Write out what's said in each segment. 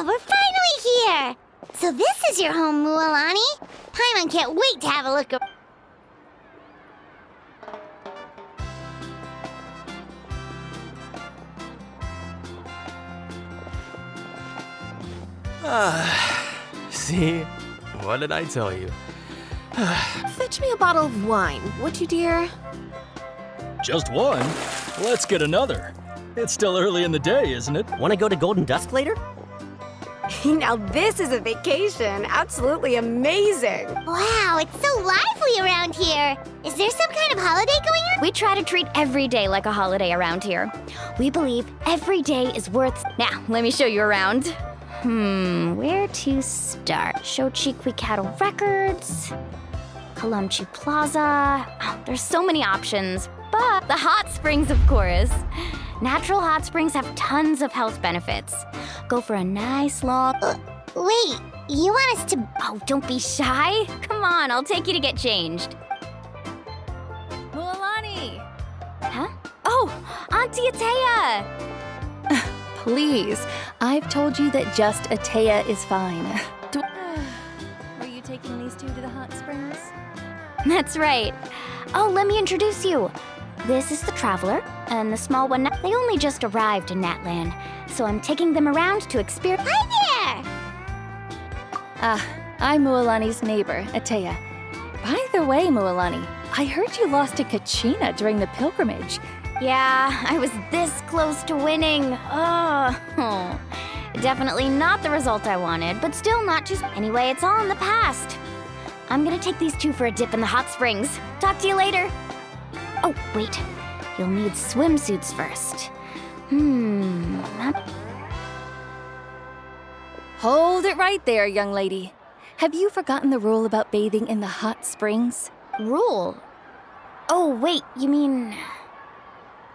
we're finally here! So this is your home, Mualani? Paimon can't wait to have a look around. See? What did I tell you? Fetch me a bottle of wine, would you, dear? Just one? Let's get another. It's still early in the day, isn't it? Want to go to Golden Dusk later? Now this is a vacation. Absolutely amazing. Wow, it's so lively around here. Is there some kind of holiday going on? We try to treat every day like a holiday around here. We believe every day is worth... Now, let me show you around. Where to start? Shochiqui Cattle Records, Kalumchi Plaza. Oh, there's so many options, but the hot springs, of course. Natural hot springs have tons of health benefits. Go for a nice long... Wait, you want us to... Oh, don't be shy. Come on, I'll take you to get changed. Mualani! Huh? Oh, Auntie Atea! Please, I've told you that just Atea is fine. Were you taking these two to the hot springs? That's right. Oh, let me introduce you. This is the Traveler, and the small one, they only just arrived in Natlan, so I'm taking them around to experience... Hi there! I'm Mualani's neighbor, Atea. By the way, Mualani, I heard you lost to Kachina during the pilgrimage. Yeah, I was this close to winning. Oh, definitely not the result I wanted, but still not too... Anyway, it's all in the past. I'm gonna take these two for a dip in the hot springs. Talk to you later. Oh, wait. You'll need swimsuits first. Hold it right there, young lady. Have you forgotten the rule about bathing in the hot springs? Rule? Oh, wait, you mean...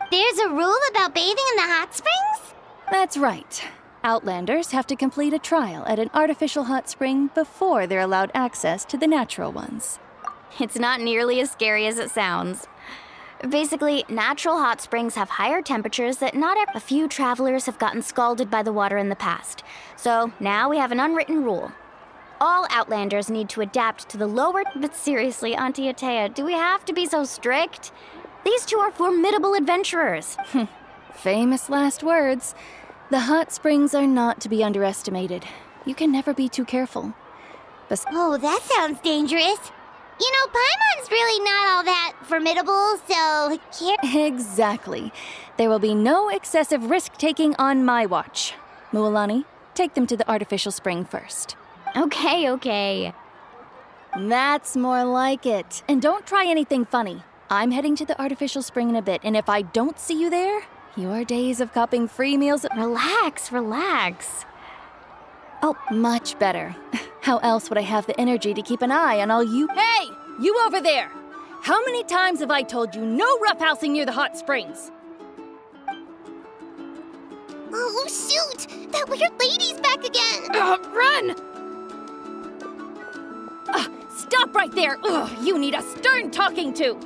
There's a rule about bathing in the hot springs? That's right. Outlanders have to complete a trial at an artificial hot spring before they're allowed access to the natural ones. It's not nearly as scary as it sounds. Basically, natural hot springs have higher temperatures that a few travelers have gotten scalded by the water in the past. So now we have an unwritten rule. All Outlanders need to adapt to the lower... But seriously, Auntie Atea, do we have to be so strict? These two are formidable adventurers. Famous last words. The hot springs are not to be underestimated. You can never be too careful. Oh, that sounds dangerous. You know, Paimon's really not all that formidable, so... Exactly. There will be no excessive risk-taking on my watch. Mualani, take them to the artificial spring first. Okay. That's more like it. And don't try anything funny. I'm heading to the artificial spring in a bit, and if I don't see you there, your days of copping free meals... Relax. Oh, much better. How else would I have the energy to keep an eye on all you... Hey! You over there! How many times have I told you no roughhousing near the hot springs? Oh, shoot! That weird lady's back again! Run! Stop right there! You need a stern talking to!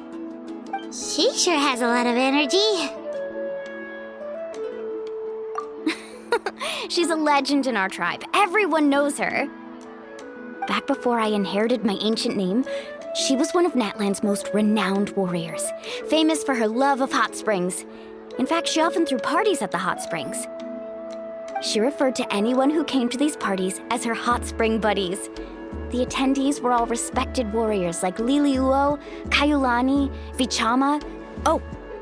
She sure has a lot of energy. She's a legend in our tribe. Everyone knows her. Back before I inherited my ancient name, she was one of Natlan's most renowned warriors, famous for her love of hot springs. In fact, she often threw parties at the hot springs. She referred to anyone who came to these parties as her hot spring buddies. The attendees were all respected warriors like Liliuo, Kaiulani, Vichama,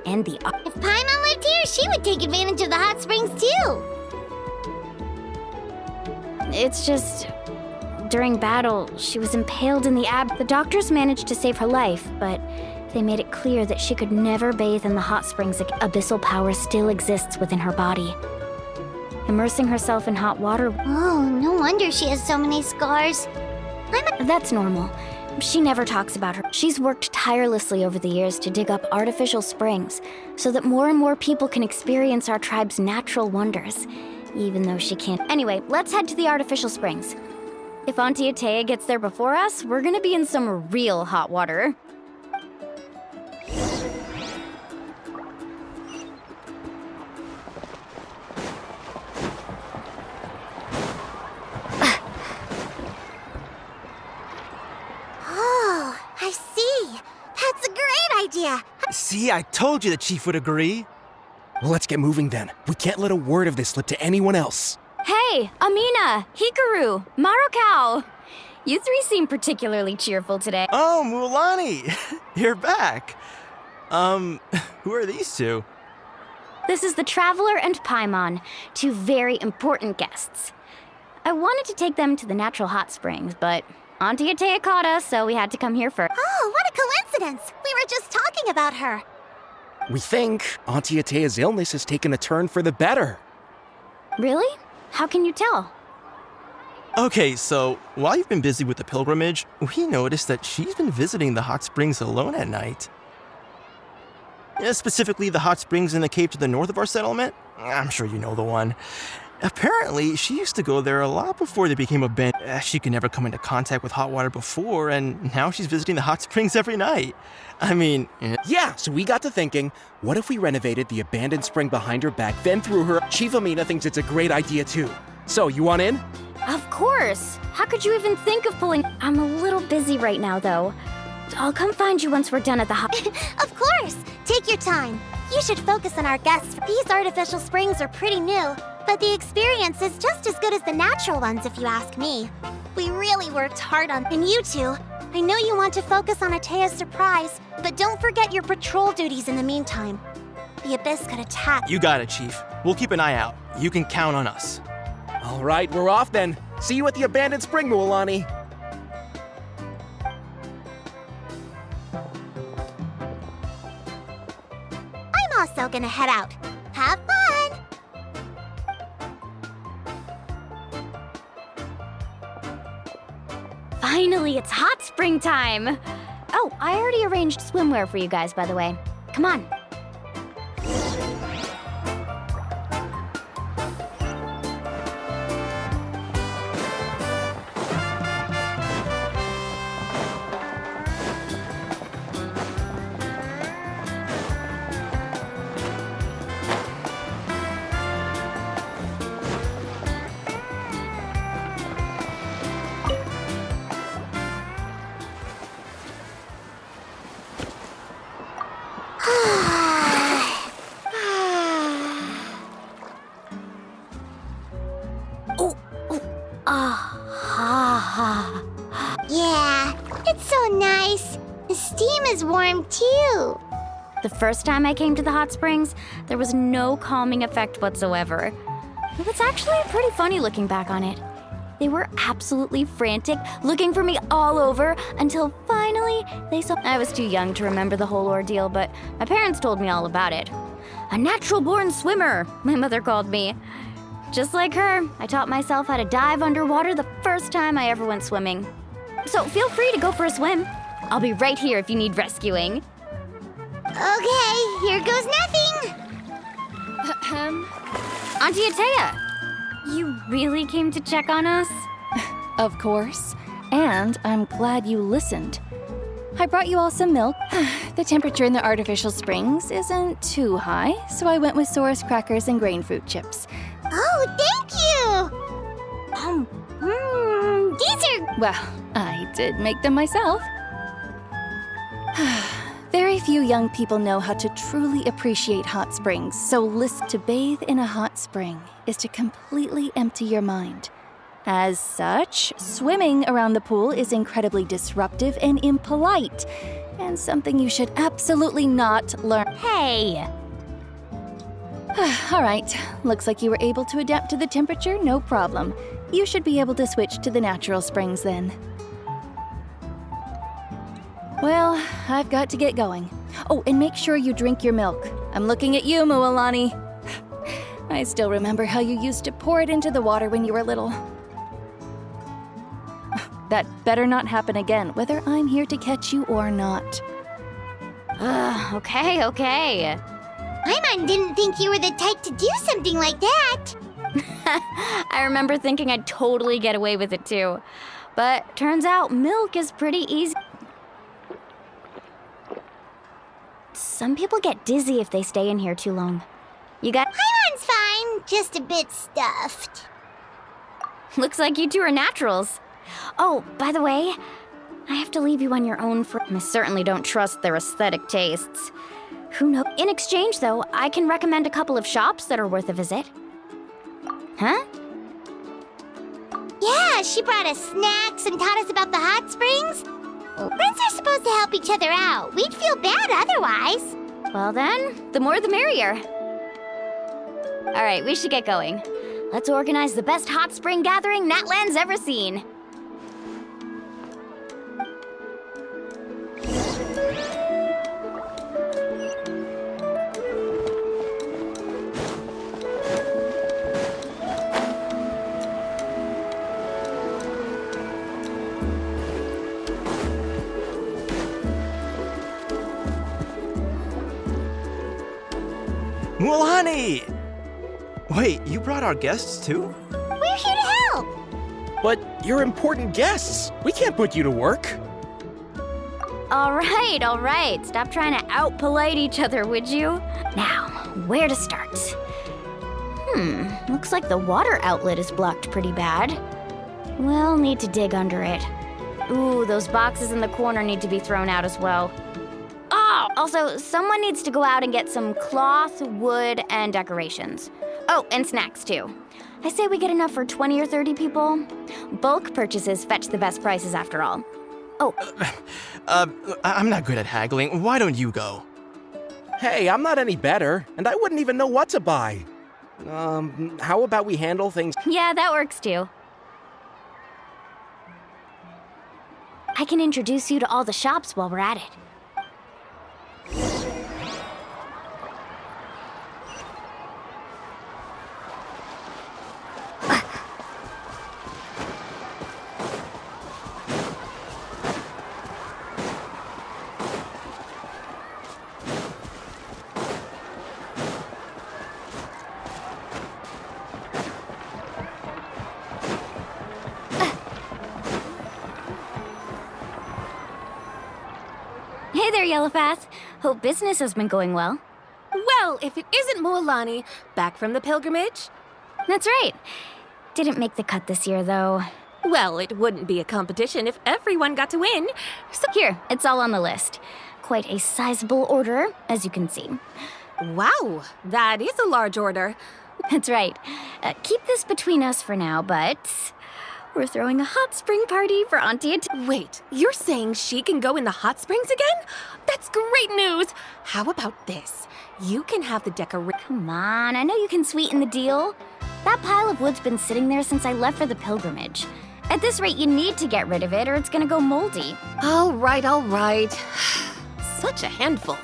and the... If Paimon lived here, she would take advantage of the hot springs too. It's just... During battle, she was impaled in the The doctors managed to save her life, but they made it clear that she could never bathe in the hot springs. Abyssal power still exists within her body. Immersing herself in hot water... Oh, no wonder she has so many scars. That's normal. She never talks about her. She's worked tirelessly over the years to dig up artificial springs so that more and more people can experience our tribe's natural wonders, even though she can't. Anyway, let's head to the artificial springs. If Auntie Atea gets there before us, we're gonna be in some real hot water. idea. See, I told you the chief would agree. Well, let's get moving then. We can't let a word of this slip to anyone else. Hey, Amina, Hikaru, Marukau. You three seem particularly cheerful today. Oh, Mulani, you're back. Who are these two? This is the Traveler and Paimon, two very important guests. I wanted to take them to the natural hot springs, but Auntie Atea caught us, so we had to come here first. Oh, what a coincidence! We were just talking about her. We think Auntie Atea's illness has taken a turn for the better. Really? How can you tell? Okay, so while you've been busy with the pilgrimage, we noticed that she's been visiting the hot springs alone at night. Specifically, the hot springs in the cave to the north of our settlement. I'm sure you know the one. Apparently, she used to go there a lot before they became abandoned. She could never come into contact with hot water before, and now she's visiting the hot springs every night. I mean... Yeah, so we got to thinking, what if we renovated the abandoned spring behind her back, then through her? Chief Amina thinks it's a great idea too. So, you want in? Of course! How could you even think of pulling... I'm a little busy right now, though. I'll come find you once we're done at the hot... Of course! Take your time. You should focus on our guests. These artificial springs are pretty new, but the experience is just as good as the natural ones if you ask me. We really worked hard on... And you two, I know you want to focus on Atea's surprise, but don't forget your patrol duties in the meantime. The Abyss could attack... You got it, Chief. We'll keep an eye out. You can count on us. All right, we're off then. See you at the abandoned spring, Mualani. I'm also gonna head out. Have fun! Finally, it's hot spring time! Oh, I already arranged swimwear for you guys, by the way. Come on. Yeah, it's so nice. The steam is warm too. The first time I came to the hot springs, there was no calming effect whatsoever. It was actually pretty funny looking back on it. They were absolutely frantic, looking for me all over, until finally they saw... I was too young to remember the whole ordeal, but my parents told me all about it. A natural-born swimmer, my mother called me. Just like her, I taught myself how to dive underwater the first time I ever went swimming. So feel free to go for a swim. I'll be right here if you need rescuing. Okay, here goes nothing. Auntie Atea, you really came to check on us? Of course. And I'm glad you listened. I brought you all some milk. The temperature in the artificial springs isn't too high, so I went with Saurus crackers and grain fruit chips. Oh, thank you. These are... Well, I did make them myself. Very few young people know how to truly appreciate hot springs, so to bathe in a hot spring is to completely empty your mind. As such, swimming around the pool is incredibly disruptive and impolite, and something you should absolutely not learn. Hey! All right, looks like you were able to adapt to the temperature, no problem. You should be able to switch to the natural springs then. Well, I've got to get going. Oh, and make sure you drink your milk. I'm looking at you, Mualani. I still remember how you used to pour it into the water when you were little. That better not happen again, whether I'm here to catch you or not. Okay. Paimon didn't think you were the type to do something like that. I remember thinking I'd totally get away with it too. But turns out milk is pretty easy. Some people get dizzy if they stay in here too long. You got... Paimon's fine, just a bit stuffed. Looks like you two are naturals. Oh, by the way, I have have to leave you on your own for. I certainly don't trust their aesthetic tastes. Who knows? In exchange, though, I can recommend a couple of shops that are worth a visit. Huh? Yeah, she brought us snacks and taught us about the hot springs. Friends are supposed to help each other out. We'd feel bad otherwise. Well then, the more the merrier. All right, we should get going. Let's organize the best hot spring gathering Natland's ever seen. Mualani! Wait, you brought our guests too? We're here to help. But you're important guests. We can't put you to work. All right. Stop trying to out-polite each other, would you? Now, where to start? Looks like the water outlet is blocked pretty bad. We'll need to dig under it. Ooh, those boxes in the corner need to be thrown out as well. Oh, also, someone needs to go out and get some cloth, wood, and decorations. Oh, and snacks too. I say we get enough for 20 or 30 people. Bulk purchases fetch the best prices after all. Oh, I'm not good at haggling. Why don't you go? Hey, I'm not any better, and I wouldn't even know what to buy. How about we handle things? yeah, that works too. I can introduce you to all the shops while we're at it. Hey there, Yellowfath. Hope business has been going well. Well, if it isn't Mualani, back from the pilgrimage? That's right. Didn't make the cut this year, though. Well, it wouldn't be a competition if everyone got to win. So Here, it's all on the list. Quite a sizable order, as you can see. wow, that is a large order. That's right. Keep this between us for now, but we're throwing a hot spring party for Auntie Wait, you're saying she can go in the hot springs again? That's great news. How about this? You can have the decoration. Come on, I know you can sweeten the deal. That pile of wood's been sitting there since I left for the pilgrimage. At this rate, you need to get rid of it or it's gonna go moldy. All right. Such a handful.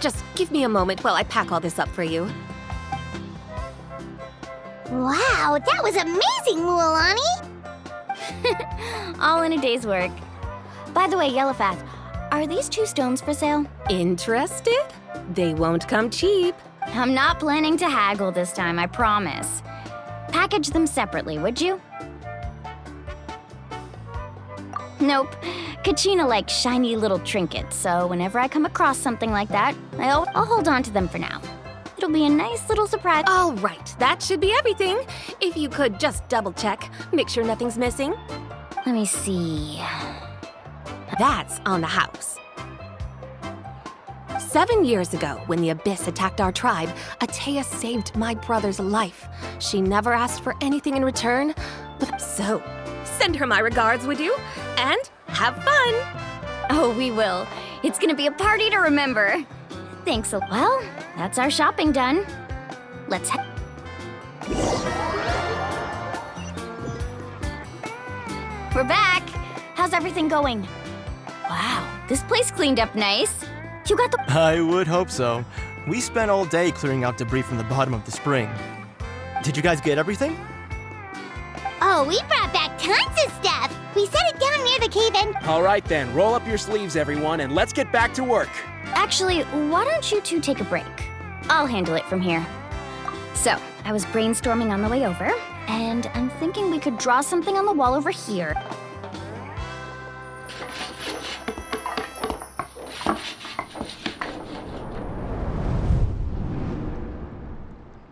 Just give me a moment while I pack all this up for you. Wow, that was amazing, Mualani. All in a day's work. By the way, Yellowfath, are these 2 stones for sale? Interested? They won't come cheap. I'm not planning to haggle this time, I promise. Package them separately, would you? Nope. Kachina likes shiny little trinkets, so whenever I come across something like that, I'll hold on to them for now. It'll be a nice little surprise. All right, that should be everything. If you could just double check, make sure nothing's missing. Let me see. That's on the house. 7 years ago, when the Abyss attacked our tribe, Atea saved my brother's life. She never asked for anything in return. So, send her my regards, would you? And have fun! Oh, we will. It's gonna be a party to remember. Thanks a well, that's our shopping done. Let's head. We're back. How's everything going? Wow, this place cleaned up nice. You got the. I would hope so. We spent all day clearing out debris from the bottom of the spring. Did you guys get everything? Oh, we brought back tons of stuff. We set it down near the cave-in. All right then, roll up your sleeves, everyone, and let's get back to work. Actually, why don't you two take a break? I'll handle it from here. So, I was brainstorming on the way over, and I'm thinking we could draw something on the wall over here.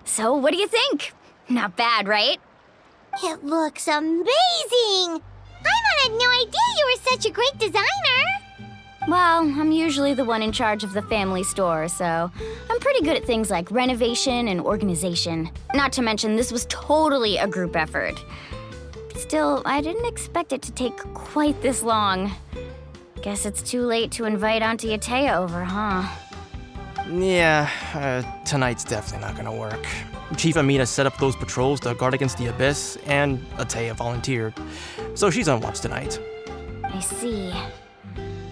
So, what do you think? Not bad, right? It looks amazing. I'm on a had no idea you were such a great designer. Well, I'm usually the one in charge of the family store, so I'm pretty good at things like renovation and organization. Not to mention, this was totally a group effort. Still, I didn't expect it to take quite this long. Guess it's too late to invite Auntie Atea over, huh? Yeah, tonight's definitely not gonna work. Chief Amina set up those patrols to guard against the abyss, and Atea volunteered. So she's on watch tonight. I see.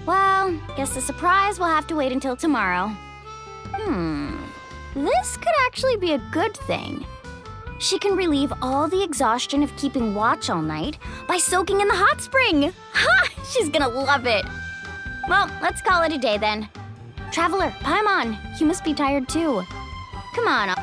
Well, guess the surprise will have to wait until tomorrow. This could actually be a good thing. She can relieve all the exhaustion of keeping watch all night by soaking in the hot spring. Ha! She's gonna love it. Well, let's call it a day then. Traveler, Paimon, you must be tired too. Come on.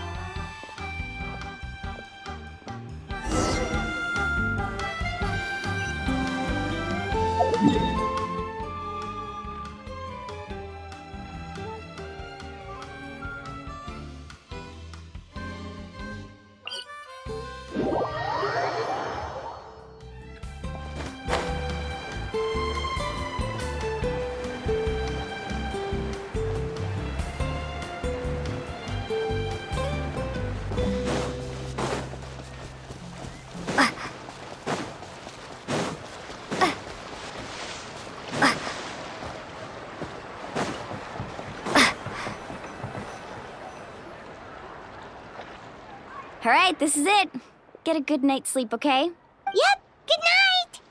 All right, this is it. Get a good night's sleep, okay? Yep, good night!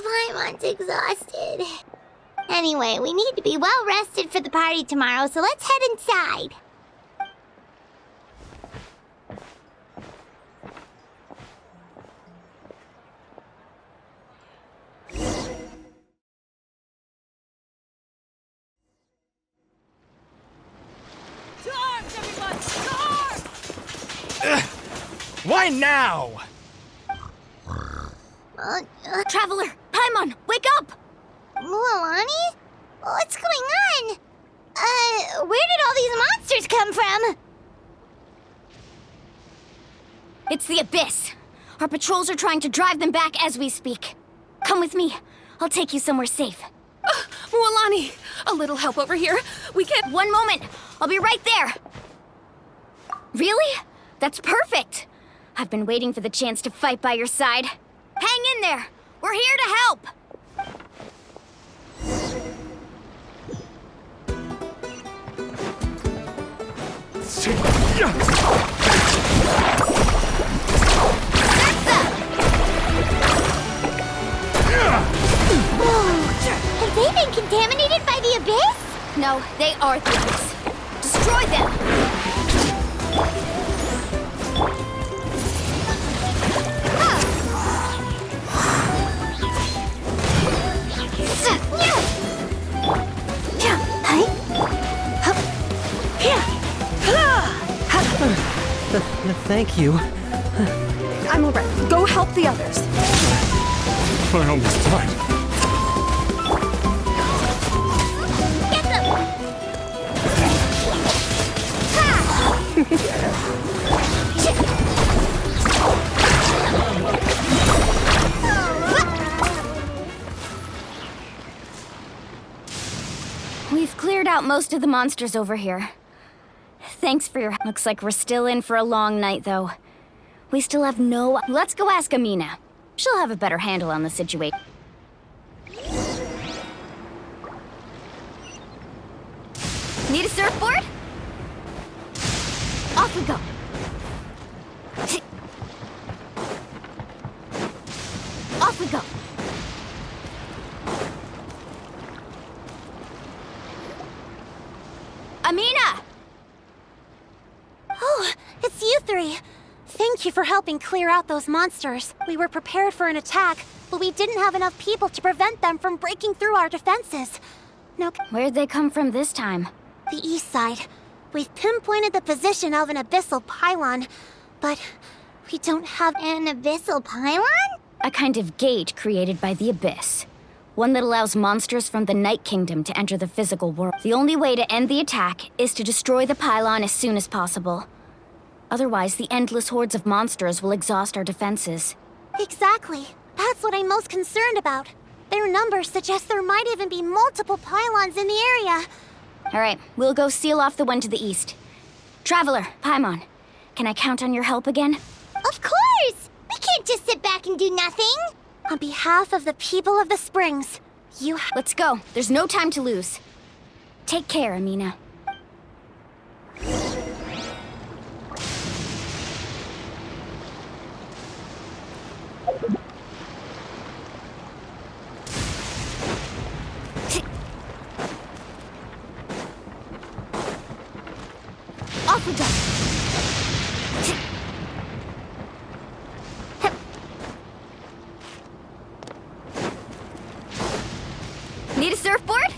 Paimon's exhausted. Anyway, we need to be well rested for the party tomorrow, so let's head inside. Why now? Traveler, Paimon, wake up! Mualani? What's going on? Where did all these monsters come from? It's the Abyss. Our patrols are trying to drive them back as we speak. Come with me. I'll take you somewhere safe. Mualani, a little help over here. We can't... One moment. I'll be right there. Really? That's perfect. I've been waiting for the chance to fight by your side. Hang in there. We're here to help. Have they been contaminated by the Abyss? No, they are the Abyss. Destroy them. Thank you. I'm all right. Go help the others. I almost died. Get them! We've cleared out most of the monsters over here. Thanks for your... Looks like we're still in for a long night, though. We still have no... Let's go ask Amina. She'll have a better handle on the situation. Need a surfboard? Off we go. Off we go. Amina! Oh, it's you three. Thank you for helping clear out those monsters. We were prepared for an attack, but we didn't have enough people to prevent them from breaking through our defenses. No, Where'd they come from this time? the east side. We've pinpointed the position of an abyssal pylon, but we don't have an abyssal pylon? A kind of gate created by the Abyss. One that allows monsters from the Night Kingdom to enter the physical world. The only way to end the attack is to destroy the pylon as soon as possible. Otherwise, the endless hordes of monsters will exhaust our defenses. Exactly. That's what I'm most concerned about. Their numbers suggest there might even be multiple pylons in the area. All right, we'll go seal off the one to the east. Traveler, Paimon, can I count on your help again? Of course! We can't just sit back and do nothing! On behalf of the people of the Springs, Let's go. There's no time to lose. Take care, Amina. Off we go. Need a surfboard?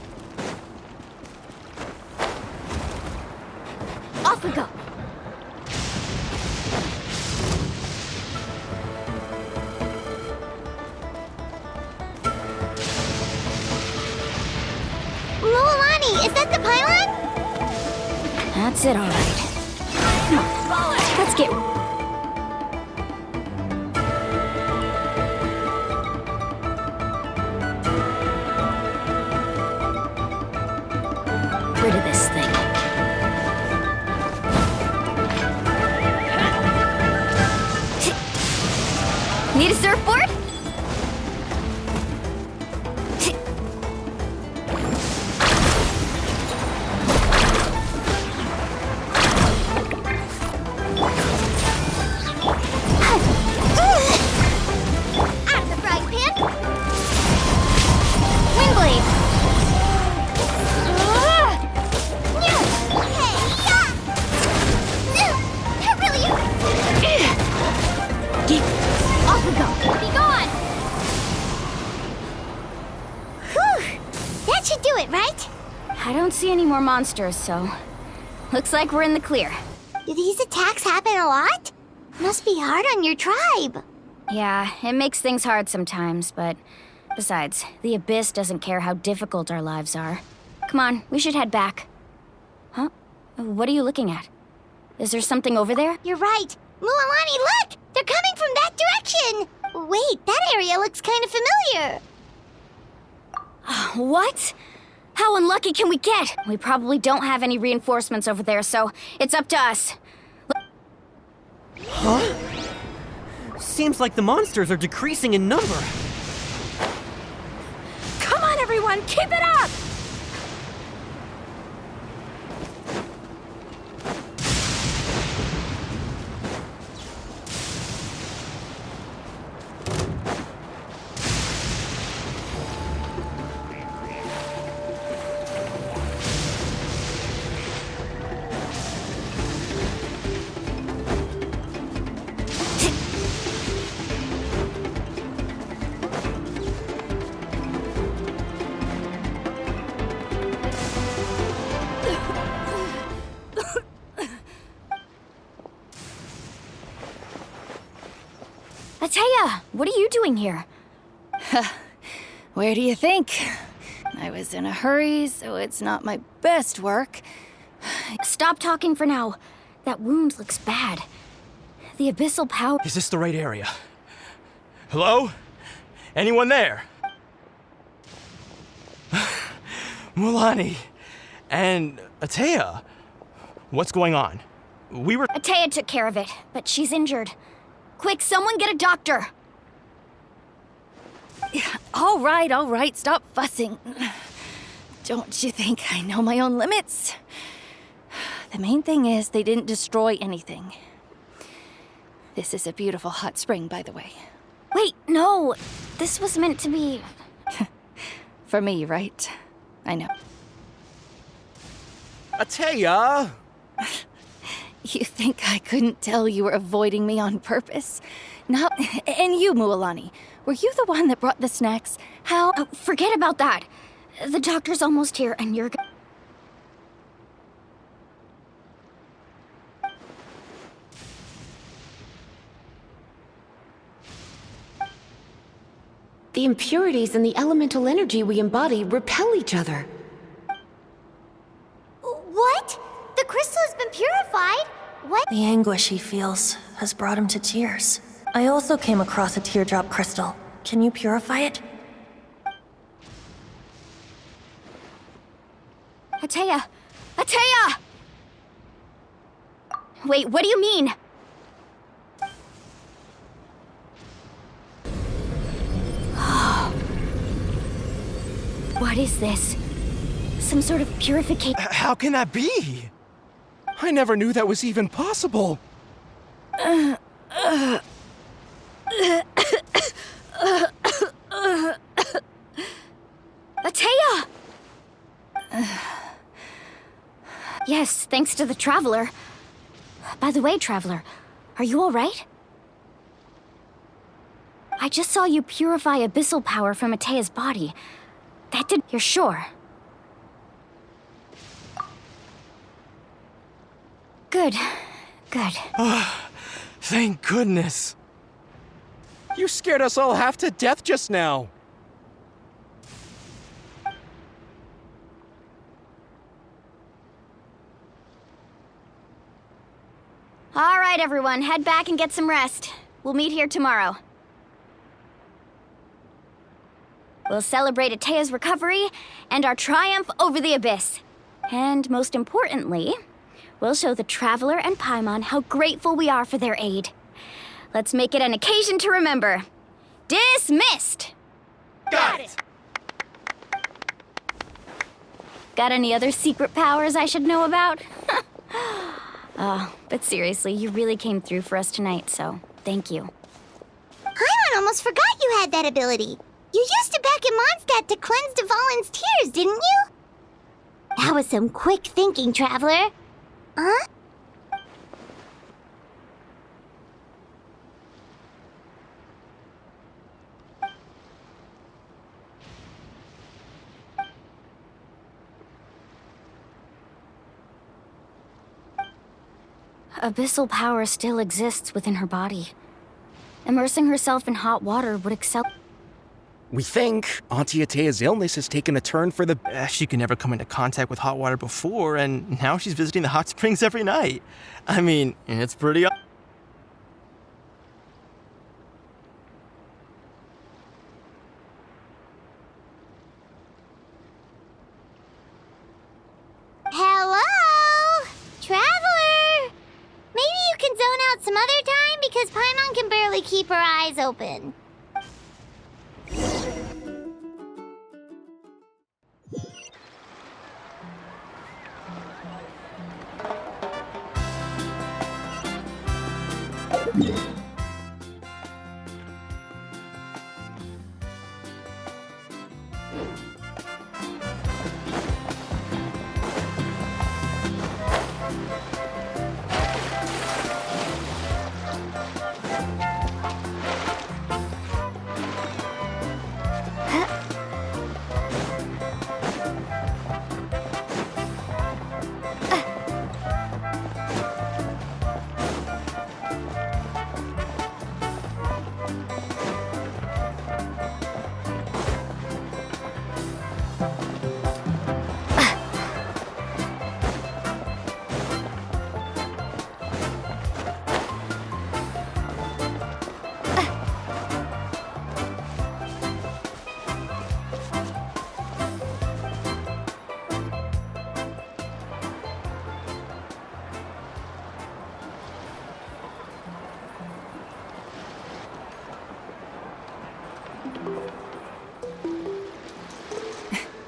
Off we go. Mualani, is that the pylon? That's it, all right. Come on, let's get... rid of this thing. Need a surfboard? Out of the frying pan! Windblade! Off we go. Be gone! Whew! That should do it, right? I don't see any more monsters, so... looks like we're in the clear. Do these attacks happen a lot? Must be hard on your tribe. Yeah, it makes things hard sometimes, but... besides, the Abyss doesn't care how difficult our lives are. Come on, we should head back. Huh? What are you looking at? Is there something over there? You're right. Mualani, look! They're coming from that direction! Wait, that area looks kind of familiar. What? How unlucky can we get? We probably don't have any reinforcements over there, so it's up to us. Huh? Seems like the monsters are decreasing in number. Come on, everyone, keep it up! Atea, what are you doing here? Where do you think? I was in a hurry, so it's not my best work. Stop talking for now. That wound looks bad. The abyssal power... Is this the right area? Hello? Anyone there? Mualani and Atea. What's going on? Atea took care of it, but she's injured. Quick, someone get a doctor! All right, stop fussing. Don't you think I know my own limits? The main thing is they didn't destroy anything. This is a beautiful hot spring, by the way. Wait, no! This was meant to be... For me, right? I know. Atea! You think I couldn't tell you were avoiding me on purpose? No, and you, Mualani. Were you the one that brought the snacks? How? Oh, forget about that. The doctor's almost here, and you're... The impurities and the elemental energy we embody repel each other. What? The crystal has been purified? What? The anguish he feels has brought him to tears. I also came across a teardrop crystal. Can you purify it? Atea! Atea! Wait, what do you mean? What is this? Some sort of purification? How can that be? I never knew that was even possible. Atea! Yes, thanks to the Traveler. By the way, Traveler, are you all right? I just saw you purify abyssal power from Atea's body. That did... You're sure? Good. Good. Thank goodness. You scared us all half to death just now. All right, everyone, head back and get some rest. We'll meet here tomorrow. We'll celebrate Atea's recovery and our triumph over the abyss. And most importantly, we'll show the Traveler and Paimon how grateful we are for their aid. Let's make it an occasion to remember. Dismissed! Got it! Got any other secret powers I should know about? But seriously, you really came through for us tonight, so thank you. Paimon almost forgot you had that ability. You used it back in Mondstadt to cleanse Dvalin's tears, didn't you? That was some quick thinking, Traveler. Huh? Abyssal power still exists within her body. Immersing herself in hot water would excel. We think Auntie Atea's illness has taken a turn for the... She could never come into contact with hot water before, and now she's visiting the hot springs every night. I mean, it's pretty... Hello? Traveler? Maybe you can zone out some other time because Paimon can barely keep her eyes open.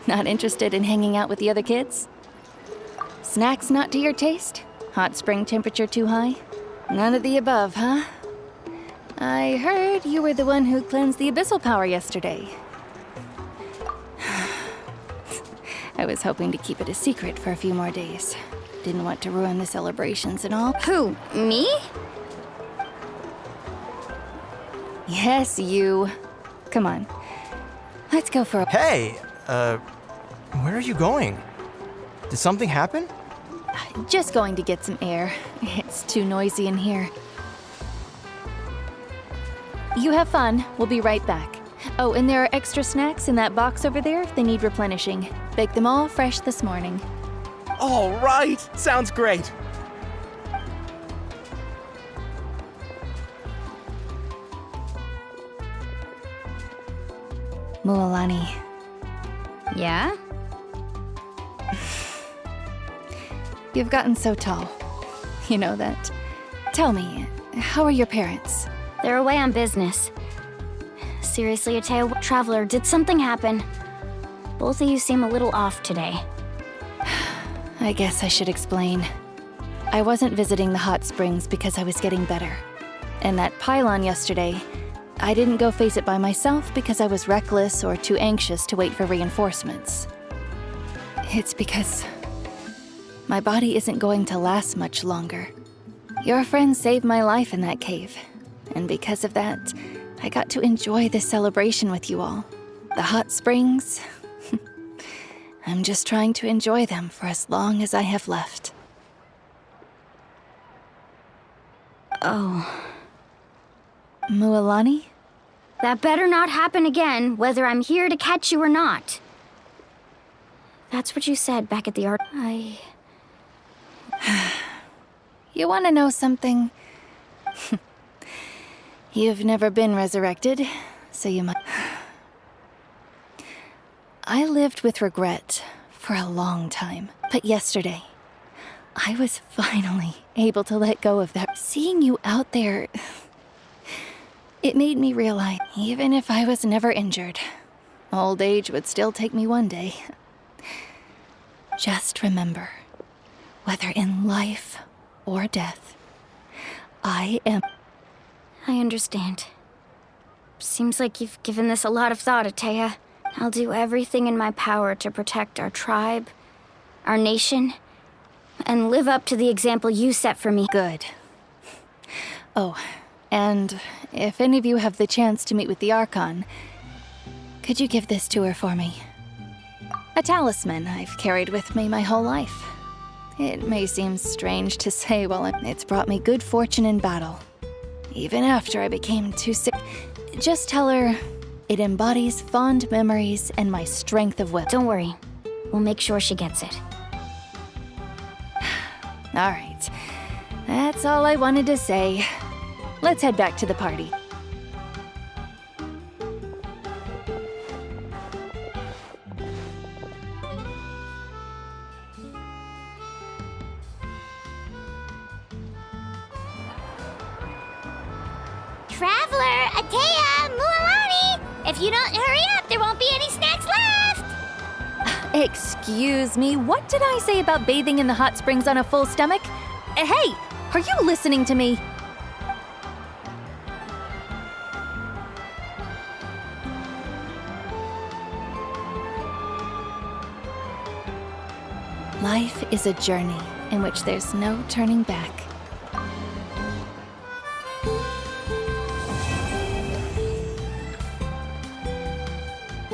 Not interested in hanging out with the other kids? Snacks not to your taste? Hot spring temperature too high? None of the above, huh? I heard you were the one who cleansed the abyssal power yesterday. I was hoping to keep it a secret for a few more days. Didn't want to ruin the celebrations and all. Who, me? Yes, you. Come on. Let's go for a... Hey, where are you going? Did something happen? Just going to get some air. It's too noisy in here. You have fun. We'll be right back. Oh, and there are extra snacks in that box over there if they need replenishing. Baked them all fresh this morning. All right! Sounds great! Mualani. Yeah? You've gotten so tall. You know that. Tell me, how are your parents? They're away on business. Seriously, Atea, Traveler, did something happen? Both of you seem a little off today. I guess I should explain. I wasn't visiting the hot springs because I was getting better. And that pylon yesterday, I didn't go face it by myself because I was reckless or too anxious to wait for reinforcements. It's because my body isn't going to last much longer. Your friend saved my life in that cave, and because of that, I got to enjoy this celebration with you all. The hot springs, I'm just trying to enjoy them for as long as I have left. Oh. Mualani? That better not happen again, whether I'm here to catch you or not. That's what you said back at the art. You want to know something? You've never been resurrected, so you might. I lived with regret for a long time, but yesterday, I was finally able to let go of that. Seeing you out there, it made me realize, even if I was never injured, old age would still take me one day. Just remember, whether in life or death, I am. I understand. Seems like you've given this a lot of thought, Atea. I'll do everything in my power to protect our tribe, our nation, and live up to the example you set for me. Good. Oh, and if any of you have the chance to meet with the Archon, could you give this to her for me? A talisman I've carried with me my whole life. It may seem strange to say, well, it's brought me good fortune in battle. Even after I became too sick. Just tell her it embodies fond memories and my strength of will. Don't worry. We'll make sure she gets it. All right. That's all I wanted to say. Let's head back to the party. Traveler, Atea, Mualani! If you don't hurry up, there won't be any snacks left! Excuse me, what did I say about bathing in the hot springs on a full stomach? Hey, are you listening to me? Life is a journey in which there's no turning back.